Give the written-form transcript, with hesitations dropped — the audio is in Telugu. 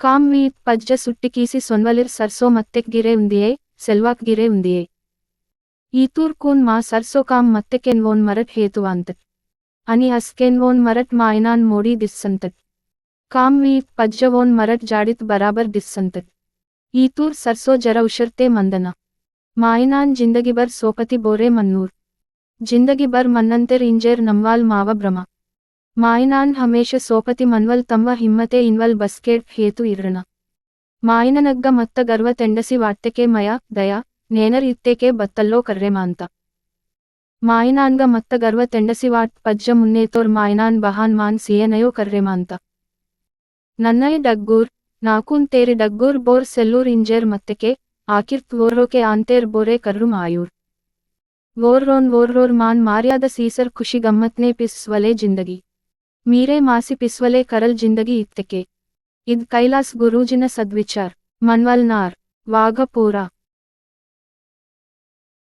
ಕಾಮ್ ಮೀತ್ ಪಜ್ಜ ಸುಟ್ಟಿಕೀಸಿ ಸೊನ್ವಲಿರ್ ಸರ್ಸೋ ಮತ್ತೆಕ್ ಗಿರೆ ಉಂದಿಯೇ ಸೆಲ್ವಾಕ್ ಗಿರೆ ಉಂದಿಯೇ ಈತೂರ್ ಕೂನ್ ಮಾ ಸರ್ಸೋ ಕಾಮ್ ಮತ್ತೆಕೆನ್ ವೋನ್ ಮರಟ್ ಹೇತುವಾಂತತ್ అని అస్కెన్ వోన్ మరట్ మాయనాన్ మోడీ దిస్సంతత్ కామ్ వీత్ పజ్జ వోన్ మరట్ జాడిత్ బరాబర్ దిస్సంతత్ ఈతూర్ సర్సో జర ఉషర్తే మందన మాయనాన్ జిందగిబర్ సోపతి బోరే మన్నూర్ జిందగిబర్ మన్నంతెర్ ఇంజేర్ నమ్వాల్ మావ భ్రమ మాయనాన్ హమేష సోపతి మన్వల్ తమ్వ హిమ్మతే ఇన్వల్ బస్కేట్ హేతు ఇర్రన మాయననగ్గ మత్త గర్వ తెండసి వాట్టెకే మయ దయ నేనర్ ఇత్తేకే బత్తల్లో కర్రెమాంత మాయనాన్గ మత్త గర్వ తెండసివాట్ పజ్జ మున్నేతోర్ మాయనాన్ బహాన్ మాన్ సియనయో కర్రెమాంత నన్నయ్ డగ్గూర్ నాకూన్ తేరి డగ్గూర్ బోర్ సెల్లూర్ ఇంజేర్ మత్తెకే ఆకిర్త్ వోర్రోకే ఆంతేర్ బోరే కర్రు మాయూర్ వోర్రోర్ మాన్ మార్యాద సీసర్ ఖుషి గమ్మత్నే పిస్వలే జిందగి మీరే మాసి పిస్వలే కరల్ జిందగి ఇత్తెకే ఇద్ కైలాస్ గురూజిన సద్విచార్ మన్వల్ నార్ వాఘపూరా